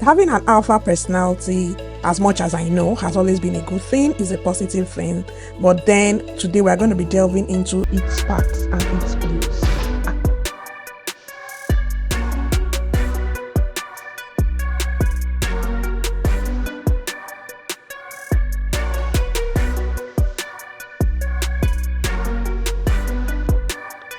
Having an alpha personality, as much as I know, has always been a good thing, is a positive thing. But then today we're going to be delving into its facts and its blues.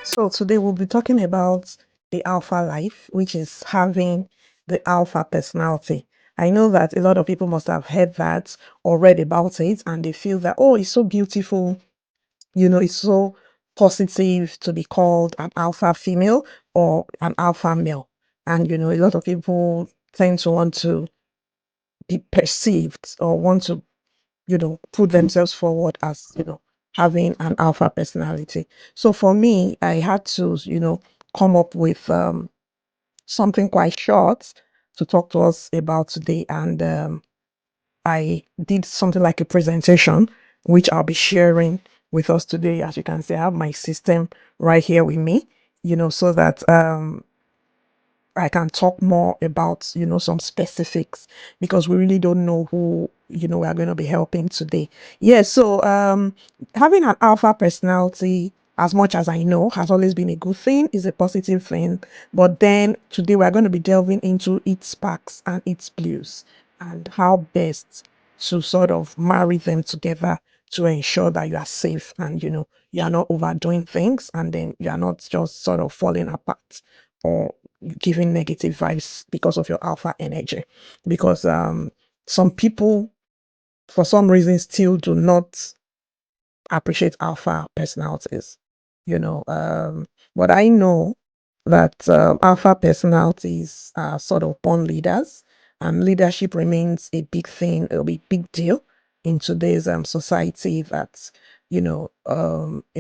So today we'll be talking about the alpha life, which is having the alpha personality. I know that a lot of people must have heard that or read about it, and they feel that, oh, it's so beautiful. It's so positive to be called an alpha female or an alpha male. And, a lot of people tend to want to be perceived or want to, put themselves forward as, having an alpha personality. So for me, I had to, come up with something quite short to talk to us about today. And I did something like a presentation, which I'll be sharing with us today. As you can see, I have my system right here with me, so that I can talk more about, some specifics because we really don't know who, we are going to be helping today. Yeah, so having an alpha personality, as much as I know, has always been a good thing, is a positive thing. But then today we're going to be delving into its sparks and its blues and how best to sort of marry them together to ensure that you are safe and, you are not overdoing things and then you are not just sort of falling apart or giving negative vibes because of your alpha energy. Because some people, for some reason, still do not appreciate alpha personalities. You know, um, but I know that alpha personalities are sort of born leaders, and leadership remains a big thing, a big deal in today's society. That a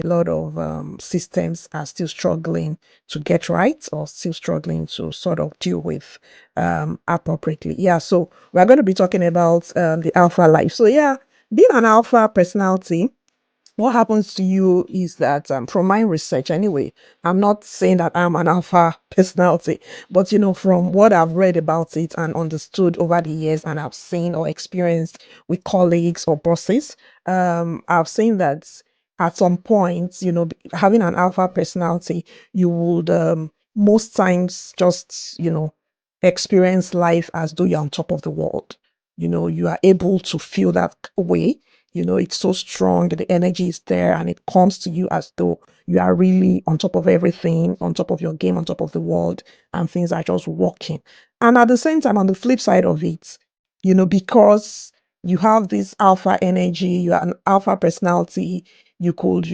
lot of systems are still struggling to get right, or still struggling to sort of deal with appropriately. Yeah, so we're going to be talking about the alpha life. So yeah, being an alpha personality, what happens to you is that from my research anyway, I'm not saying that I'm an alpha personality, but from what I've read about it and understood over the years, and I've seen or experienced with colleagues or bosses, I've seen that at some point, having an alpha personality, you would most times just experience life as though you're on top of the world. You are able to feel that way. It's so strong, the energy is there, and it comes to you as though you are really on top of everything, on top of your game, on top of the world, and things are just working. And at the same time, on the flip side of it, because you have this alpha energy, you are an alpha personality, you could,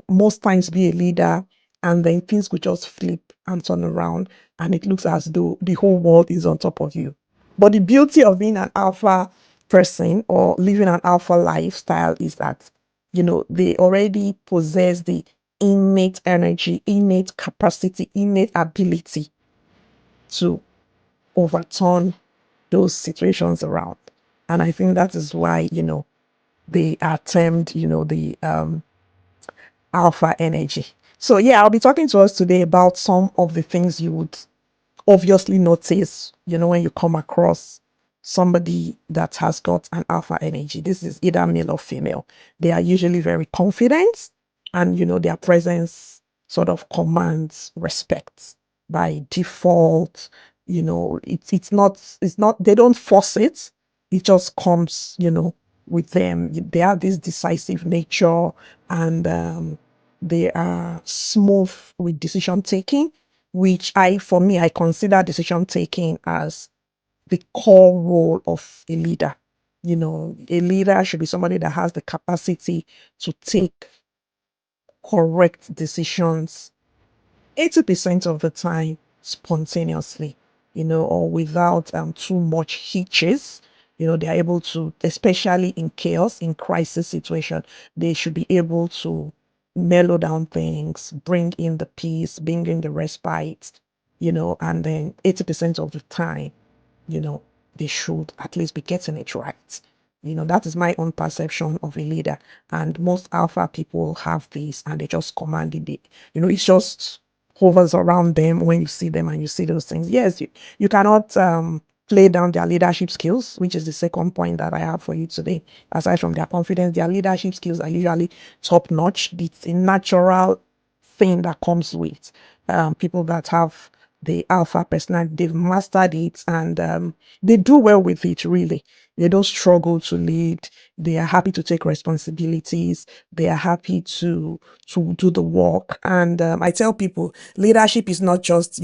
most times be a leader, and then things could just flip and turn around, and it looks as though the whole world is on top of you. But the beauty of being an alpha person or living an alpha lifestyle is that they already possess the innate energy, innate capacity, innate ability to overturn those situations around. And I think that is why they are termed the alpha energy. So yeah, I'll be talking to us today about some of the things you would obviously notice, when you come across somebody that has got an alpha energy. This is either male or female. They are usually very confident, and their presence sort of commands respect by default. It's not they don't force it. It just comes, with them. They have this decisive nature, and they are smooth with decision taking, which for me, I consider decision taking as the core role of a leader. A leader should be somebody that has the capacity to take correct decisions 80% of the time spontaneously, or without too much hitches. They're able to, especially in chaos, in crisis situation, they should be able to mellow down things, bring in the peace, bring in the respite, and then 80% of the time, you know, they should at least be getting it right. That is my own perception of a leader. And most alpha people have this and they just command it. It's just hovers around them when you see them and you see those things. Yes, you cannot play down their leadership skills, which is the second point that I have for you today. Aside from their confidence, their leadership skills are usually top notch. It's a natural thing that comes with people that have the alpha personality. They've mastered it, and they do well with it, really. They don't struggle to lead. They are happy to take responsibilities. They are happy to do the work. And I tell people, leadership is not just,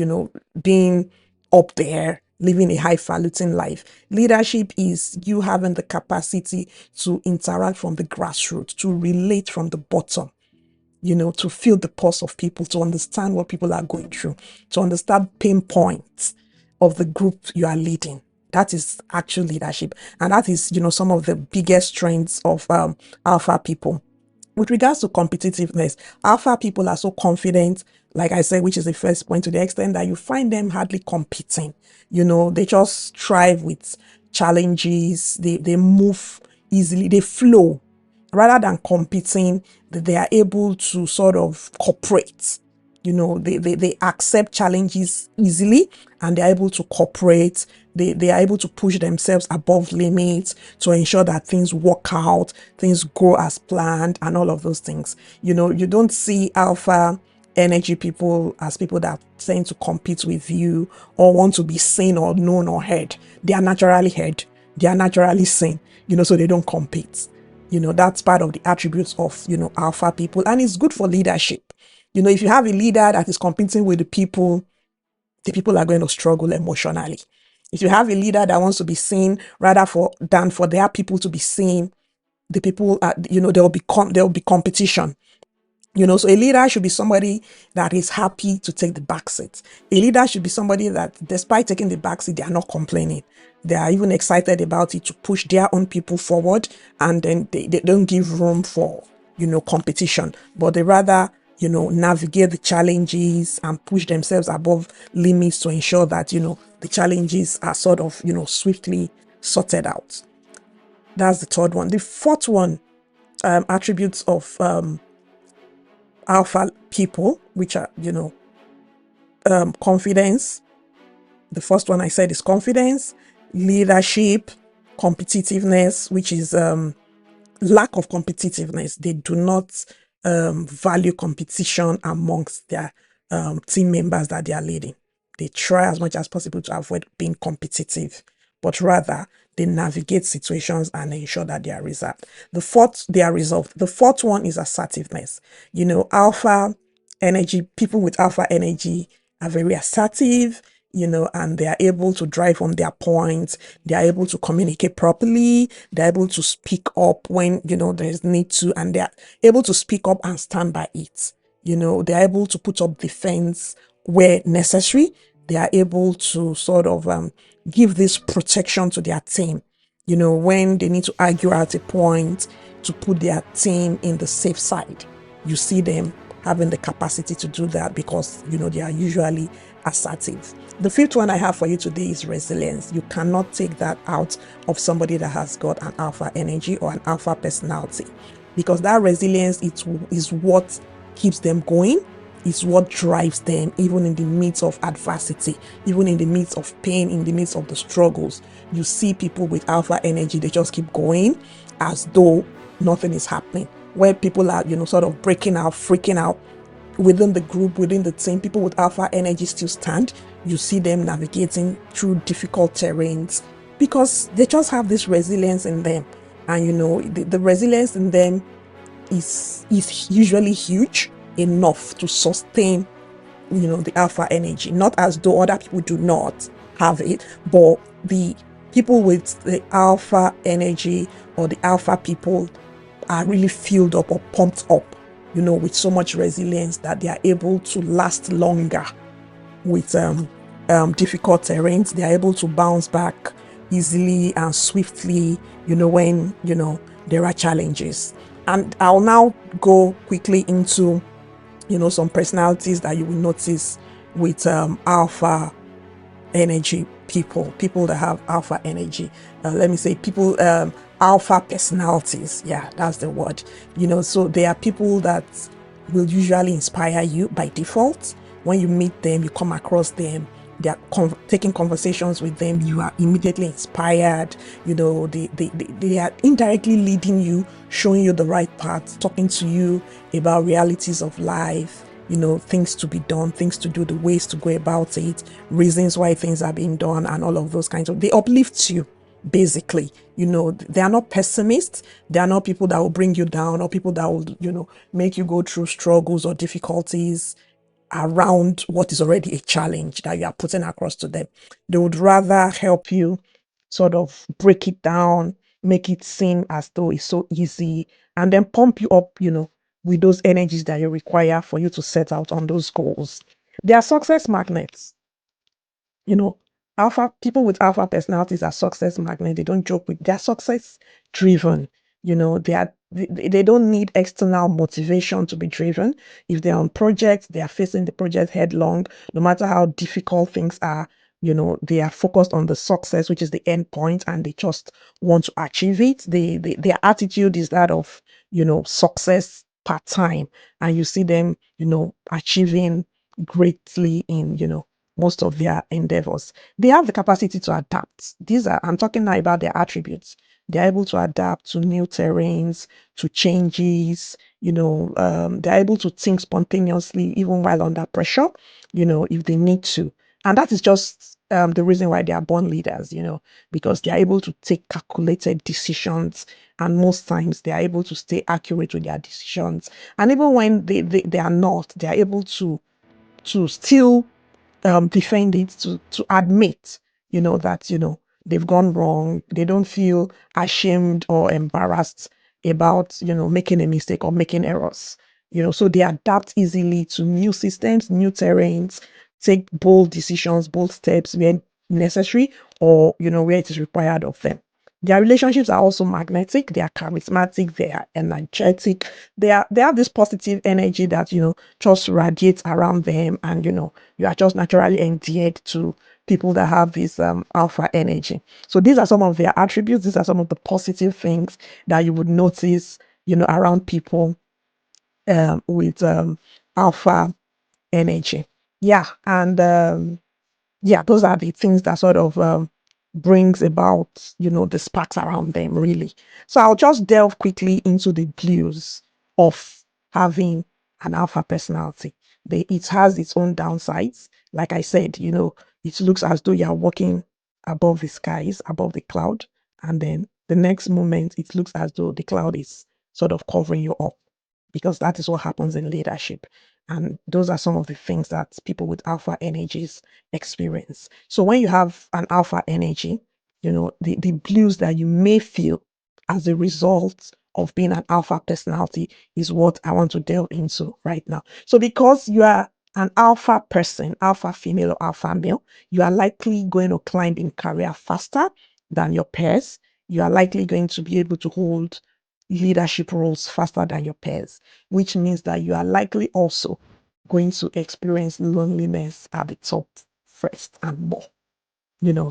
being up there living a highfalutin life. Leadership is you having the capacity to interact from the grassroots, to relate from the bottom, to feel the pulse of people, to understand what people are going through, to understand pain points of the group you are leading. That is actual leadership. And that is, some of the biggest strengths of alpha people. With regards to competitiveness, alpha people are so confident, like I said, which is the first point, to the extent that you find them hardly competing. They just thrive with challenges, they move easily, they flow. Rather than competing, they are able to sort of cooperate. They accept challenges easily, and they're able to cooperate. They are able to push themselves above limits to ensure that things work out, things go as planned, and all of those things. You don't see alpha energy people as people that tend to compete with you or want to be seen or known or heard. They are naturally heard. They are naturally seen, so they don't compete. That's part of the attributes of, alpha people, and it's good for leadership. If you have a leader that is competing with the people are going to struggle emotionally. If you have a leader that wants to be seen rather than for their people to be seen, the people are, there will be competition. So a leader should be somebody that is happy to take the back seat. A leader should be somebody that, despite taking the back seat, they are not complaining. They are even excited about it to push their own people forward, and then they don't give room for, competition, but they rather, navigate the challenges and push themselves above limits to ensure that, the challenges are sort of, swiftly sorted out. That's the third one. The fourth one, attributes of alpha people, which are, confidence. The first one I said is confidence, leadership, competitiveness, which is lack of competitiveness. They do not value competition amongst their team members that they are leading. They try as much as possible to avoid being competitive, but rather they navigate situations and ensure that they are resolved. They are resolved. The fourth one is assertiveness. Alpha energy, people with alpha energy are very assertive, and they are able to drive on their points. They are able to communicate properly. They're able to speak up when, there's need to, and they're able to speak up and stand by it. They're able to put up defense where necessary. They are able to sort of give this protection to their team, when they need to argue at a point to put their team in the safe side. You see them having the capacity to do that because, they are usually assertive. The fifth one I have for you today is resilience. You cannot take that out of somebody that has got an alpha energy or an alpha personality, because that resilience is what keeps them going. It's what drives them, even in the midst of adversity, even in the midst of pain, in the midst of the struggles. You see people with alpha energy, they just keep going as though nothing is happening. Where people are, sort of breaking out, freaking out within the group, within the team, people with alpha energy still stand. You see them navigating through difficult terrains because they just have this resilience in them. And, the resilience in them is usually huge enough to sustain, the alpha energy. Not as though other people do not have it, but the people with the alpha energy or the alpha people are really filled up or pumped up, with so much resilience that they are able to last longer with difficult terrains. They are able to bounce back easily and swiftly, when, there are challenges. And I'll now go quickly into, some personalities that you will notice with alpha energy people that have alpha energy. Let me say people, alpha personalities. Yeah, that's the word. So they are people that will usually inspire you by default. When you meet them, you come across them, they are taking conversations with them, you are immediately inspired. They are indirectly leading you, showing you the right path, talking to you about realities of life, things to be done, things to do, the ways to go about it, reasons why things are being done, and all of those kinds of, they uplift you. Basically, they are not pessimists. They are not people that will bring you down, or people that will, make you go through struggles or difficulties around what is already a challenge that you are putting across to them. They would rather help you sort of break it down, make it seem as though it's so easy, and then pump you up, with those energies that you require for you to set out on those goals. They are success magnets. you know Alpha people with alpha personalities are success magnet. They don't joke with, they're success driven. They don't need external motivation to be driven. If they're on projects, they are facing the project headlong, no matter how difficult things are. They are focused on the success, which is the end point, and they just want to achieve it. Their attitude is that of, success part time, and you see them, achieving greatly in, most of their endeavors. They have the capacity to adapt. I'm talking now about their attributes. They're able to adapt to new terrains, to changes. They're able to think spontaneously, even while under pressure, if they need to. And that is just the reason why they are born leaders, because they're able to take calculated decisions. And most times they are able to stay accurate with their decisions. And even when they are not, they are able to still defend it, to admit, that, they've gone wrong. They don't feel ashamed or embarrassed about, making a mistake or making errors. So they adapt easily to new systems, new terrains, take bold decisions, bold steps when necessary, or, where it is required of them. Their relationships are also magnetic. They are charismatic. They are energetic. They have this positive energy that, just radiates around them, and, you are just naturally endeared to people that have this alpha energy. So these are some of their attributes. These are some of the positive things that you would notice, around people with alpha energy. Yeah, and yeah, those are the things that sort of brings about, the sparks around them, really. So I'll just delve quickly into the blues of having an alpha personality. It has its own downsides. Like I said, it looks as though you're walking above the skies, above the cloud, and then the next moment it looks as though the cloud is sort of covering you up, because that is what happens in leadership. And those are some of the things that people with alpha energies experience. So when you have an alpha energy, the blues that you may feel as a result of being an alpha personality is what I want to delve into right now. So because you are an alpha person, alpha female or alpha male, you are likely going to climb in career faster than your peers. You are likely going to be able to hold leadership roles faster than your peers, which means that you are likely also going to experience loneliness at the top first and more.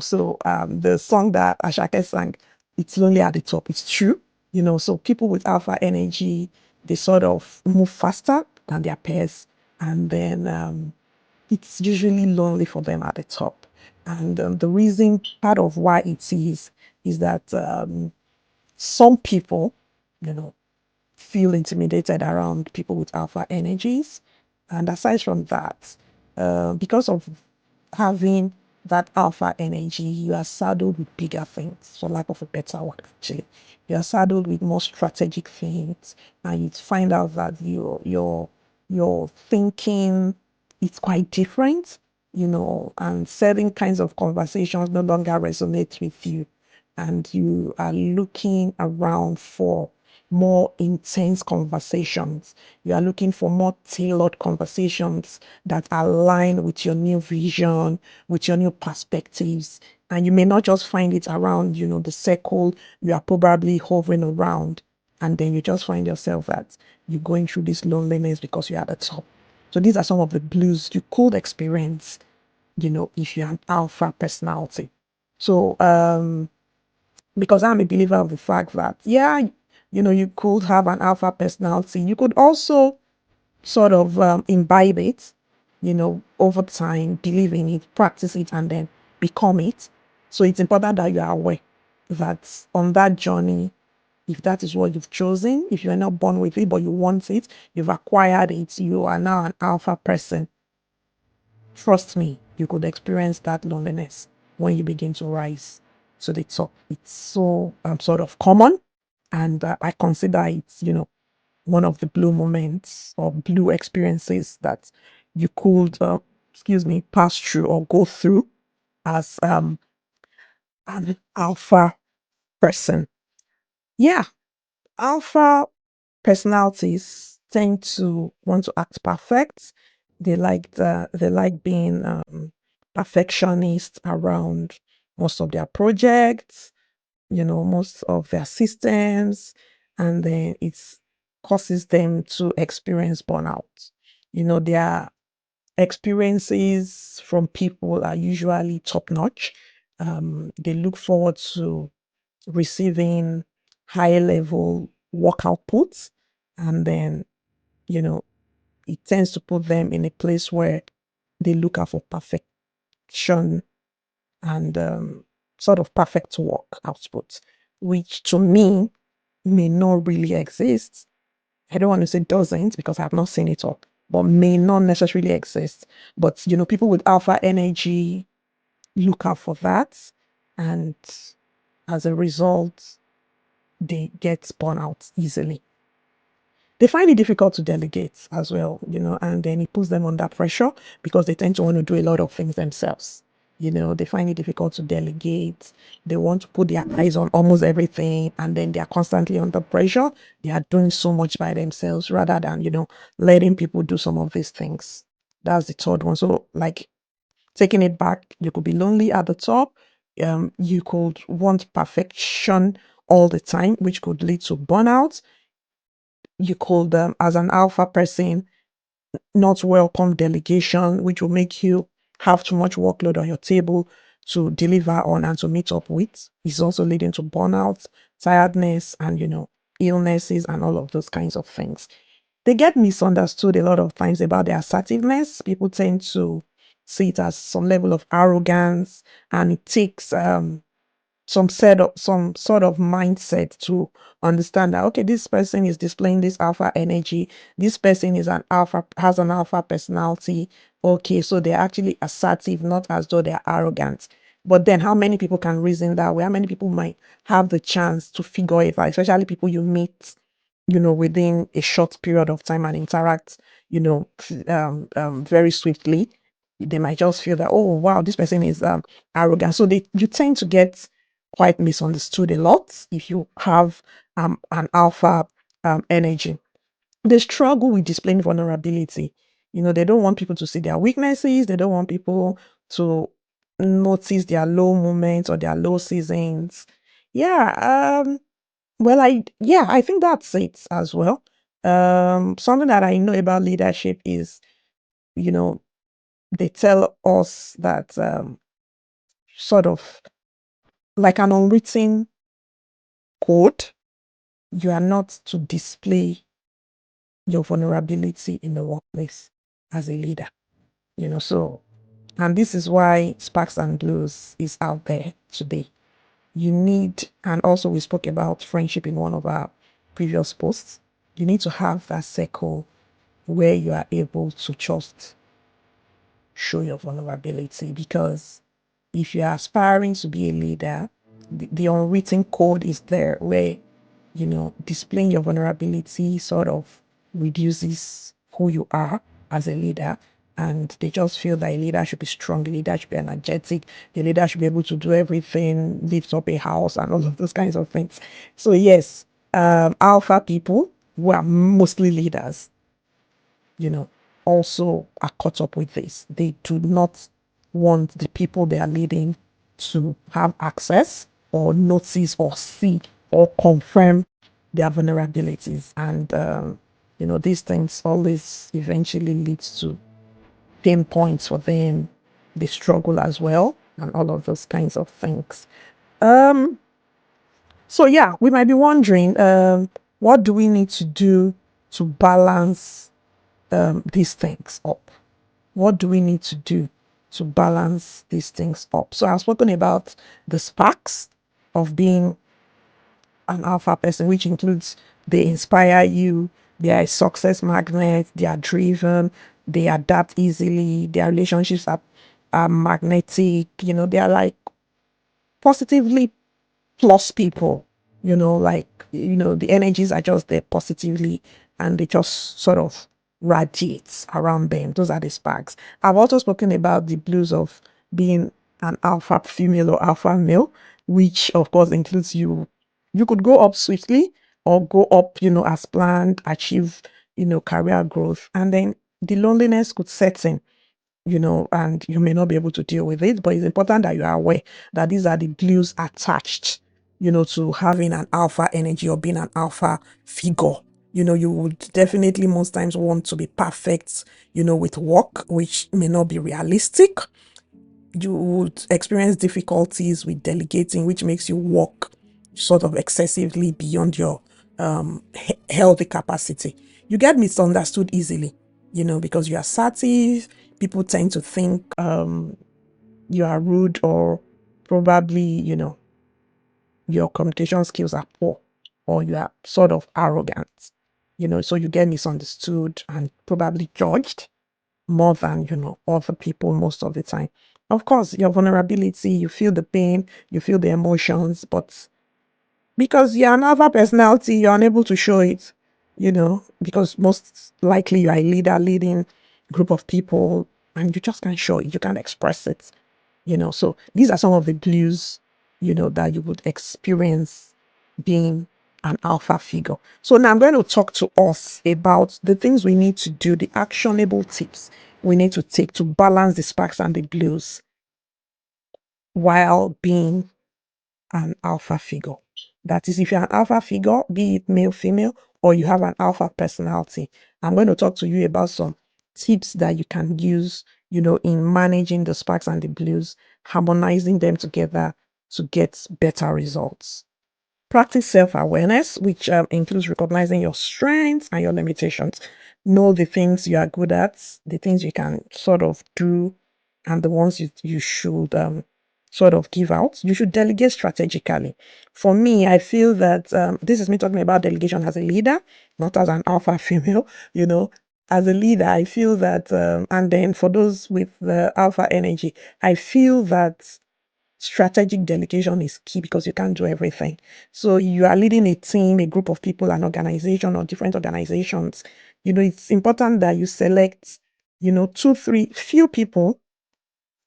So the song that Ashake sang, "It's Lonely at the Top," it's true. So people with alpha energy, they sort of move faster than their peers, and then it's usually lonely for them at the top. And the reason, part of why it is that some people, you know, feel intimidated around people with alpha energies. And aside from that, because of having that alpha energy, you are saddled with bigger things, for lack of a better word, actually. You are saddled with more strategic things, and you find out that your thinking is quite different, and certain kinds of conversations no longer resonate with you, and you are looking around for more intense conversations. You are looking for more tailored conversations that align with your new vision, with your new perspectives. And you may not just find it around, the circle you are probably hovering around. And then you just find yourself that you're going through this loneliness because you're at the top. So these are some of the blues you could experience, if you're an alpha personality. So because I'm a believer of the fact that, yeah, you could have an alpha personality. You could also sort of imbibe it, over time, believe in it, practice it, and then become it. So it's important that you are aware that on that journey, if that is what you've chosen, if you're not born with it, but you want it, you've acquired it, you are now an alpha person. Trust me, you could experience that loneliness when you begin to rise to the top. It's so sort of common, and I consider it, one of the blue moments or blue experiences that you could, pass through or go through as an alpha person. Yeah, alpha personalities tend to want to act perfect. They like being perfectionist around most of their projects, most of their systems, and then it causes them to experience burnout. Their experiences from people are usually top notch. They look forward to receiving high level work outputs, and then you know it tends to put them in a place where they look out for perfection and sort of perfect work output, which to me may not really exist. I don't want to say doesn't because I have not seen it all, but may not necessarily exist. But people with alpha energy look out for that, and as a result, they get spun out easily. They find it difficult to delegate as well, and then it puts them under pressure because they tend to want to do a lot of things themselves. They find it difficult to delegate. They want to put their eyes on almost everything, and then they are constantly under pressure. They are doing so much by themselves rather than, letting people do some of these things. That's the third one. So, like, taking it back, you could be lonely at the top. You could want perfection all the time, which could lead to burnout. You could, as an alpha person, not welcome delegation, which will make you have too much workload on your table to deliver on and to meet up with. It's also leading to burnout, tiredness, and illnesses and all of those kinds of things. They get misunderstood a lot of times about their assertiveness. People tend to see it as some level of arrogance, and it takes some sort of mindset to understand that, okay, this person is displaying this alpha energy, this person is an alpha, has an alpha personality. Okay, so they're actually assertive, not as though they're arrogant. But then how many people can reason that way? How many people might have the chance to figure it out, especially people you meet within a short period of time and interact very swiftly? They might just feel that, oh wow, this person is arrogant. So you tend to get quite misunderstood a lot if you have an alpha energy. They struggle with displaying vulnerability. They don't want people to see their weaknesses. They don't want people to notice their low moments or their low seasons. Yeah. Well, I think that's it as well. Something that I know about leadership is, you know, they tell us that sort of like an unwritten code, you are not to display your vulnerability in the workplace as a leader. So, and this is why Sparks and Blues is out there today. You need, and also we spoke about friendship in one of our previous posts. You need to have that circle where you are able to just show your vulnerability, because if you are aspiring to be a leader, the unwritten code is there where, displaying your vulnerability sort of reduces who you are as a leader. And they just feel that a leader should be strong, a leader should be energetic, the leader should be able to do everything, lift up a house, and all of those kinds of things. So, yes, alpha people who are mostly leaders, you know, also are caught up with this. They do not want the people they are leading to have access or notice or see or confirm their vulnerabilities. And, these things always eventually leads to pain points for them. They struggle as well and all of those kinds of things. Um, so yeah, we might be wondering, what do we need to do to balance these things up? what do we need to do to balance these things up? So I've spoken about the sparks of being an alpha person, which includes they inspire you, they are a success magnet, they are driven, they adapt easily, their relationships are magnetic, they are like positively plus people, like, the energies are just there positively and they just sort of radiate around them. Those are the sparks. I've also spoken about the blues of being an alpha female or alpha male, which of course includes you could go up swiftly or go up, as planned, achieve, career growth. And then the loneliness could set in, and you may not be able to deal with it, but it's important that you are aware that these are the glues attached, to having an alpha energy or being an alpha figure. You would definitely most times want to be perfect, with work, which may not be realistic. You would experience difficulties with delegating, which makes you work sort of excessively beyond your healthy capacity. You get misunderstood easily, because you're assertive. People tend to think you are rude, or probably, your communication skills are poor, or you are sort of arrogant, so you get misunderstood and probably judged more than, other people most of the time. Of course, your vulnerability, you feel the pain, you feel the emotions, but because you're another personality, you're unable to show it, because most likely you are a leader leading group of people, and you just can't show it, you can't express it, so these are some of the blues, that you would experience being an alpha figure. So now I'm going to talk to us about the things we need to do, the actionable tips we need to take to balance the sparks and the blues while being an alpha figure. That is, if you're an alpha figure, be it male, female, or you have an alpha personality, I'm going to talk to you about some tips that you can use, in managing the sparks and the blues, harmonizing them together to get better results. Practice self awareness, which includes recognizing your strengths and your limitations. Know the things you are good at, the things you can sort of do, and the ones you should sort of give out. You should delegate strategically. For me, I feel that this is me talking about delegation as a leader, not as an alpha female, As a leader, I feel that, and then for those with the alpha energy, I feel that strategic delegation is key because you can't do everything. So you are leading a team, a group of people, an organization or different organizations. It's important that you select, two, three, few people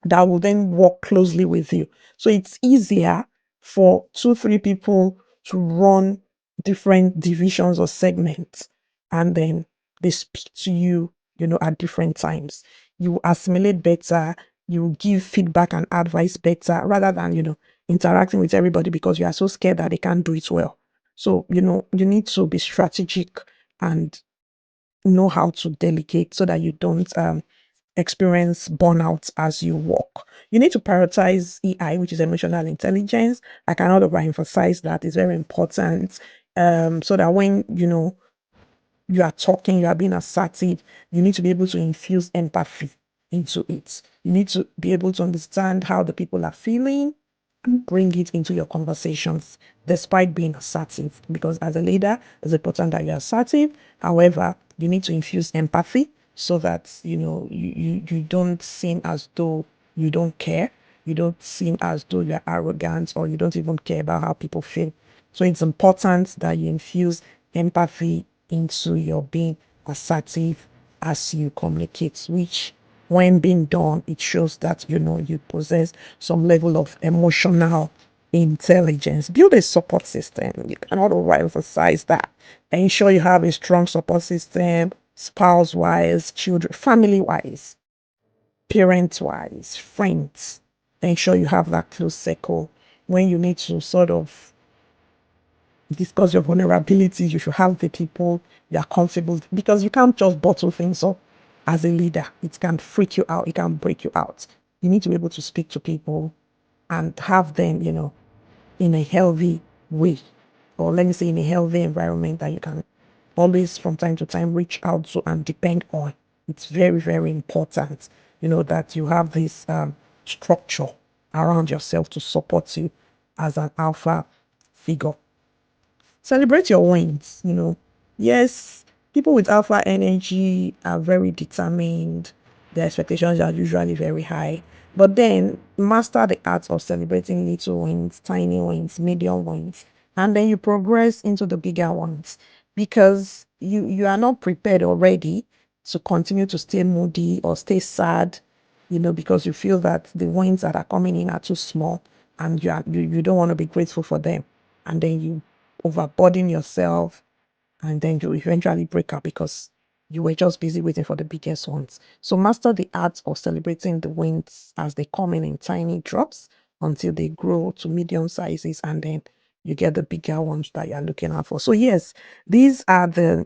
that will then work closely with you. So it's easier for two, three people to run different divisions or segments, and then they speak to you, at different times. You assimilate better, you give feedback and advice better rather than, interacting with everybody because you are so scared that they can't do it well. So, you need to be strategic and know how to delegate so that you don't experience burnout as you work. You need to prioritize EI, which is emotional intelligence. I cannot overemphasize that. It's very important. So that when you are talking, you are being assertive, you need to be able to infuse empathy into it. You need to be able to understand how the people are feeling, bring it into your conversations despite being assertive, because as a leader it's important that you're assertive. However, you need to infuse empathy so that you don't seem as though you don't care, you don't seem as though you're arrogant, or you don't even care about how people feel. So it's important that you infuse empathy into your being assertive as you communicate, which when being done, it shows that you possess some level of emotional intelligence. Build a support system. You cannot overemphasize that. Ensure you have a strong support system, spouse wise, children, family wise, parent wise, friends. Ensure you have that close circle. When you need to sort of discuss your vulnerabilities, you should have the people you are comfortable, because you can't just bottle things up as a leader. It can freak you out, it can break you out. You need to be able to speak to people and have them, in a healthy way, or let me say in a healthy environment that you can always from time to time reach out to and depend on. It's very, very important, that you have this structure around yourself to support you as an alpha figure. Celebrate your wins. Yes, people with alpha energy are very determined. Their expectations are usually very high. But then master the art of celebrating little wins, tiny wins, medium wins, and then you progress into the bigger ones, because you are not prepared already to continue to stay moody or stay sad, because you feel that the wins that are coming in are too small, and you don't want to be grateful for them, and then you overburden yourself, and then you eventually break up because you were just busy waiting for the biggest ones. So master the art of celebrating the wins as they come in tiny drops until they grow to medium sizes, and then you get the bigger ones that you're looking out for. So yes, these are the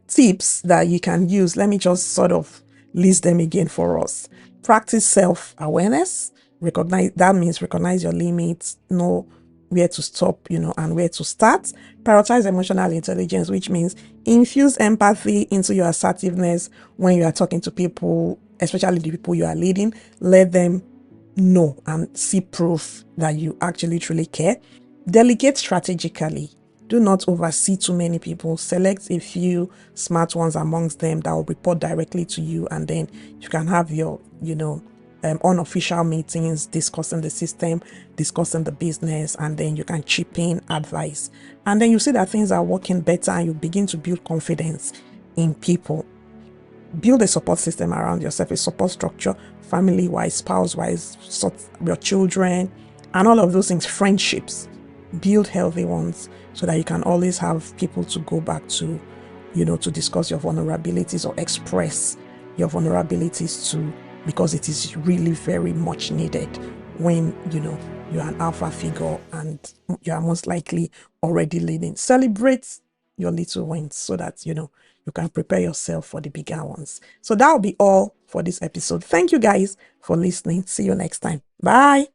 tips that you can use. Let me just sort of list them again for us. Practice self-awareness. Recognize your limits, know where to stop, and where to start. Prioritize emotional intelligence, which means infuse empathy into your assertiveness when you are talking to people, especially the people you are leading. Let them know and see proof that you actually truly care. Delegate strategically. Do not oversee too many people. Select a few smart ones amongst them that will report directly to you, and then you can have your, unofficial meetings discussing the system, discussing the business, and then you can chip in advice. And then you see that things are working better, and you begin to build confidence in people. Build a support system around yourself, a support structure, family wise, spouse wise, your children, and all of those things, friendships. Build healthy ones so that you can always have people to go back to, to discuss your vulnerabilities or express your vulnerabilities to, because it is really very much needed when, you're an alpha figure and you are most likely already leading. Celebrate your little wins so that, you can prepare yourself for the bigger ones. So that'll be all for this episode. Thank you guys for listening. See you next time. Bye.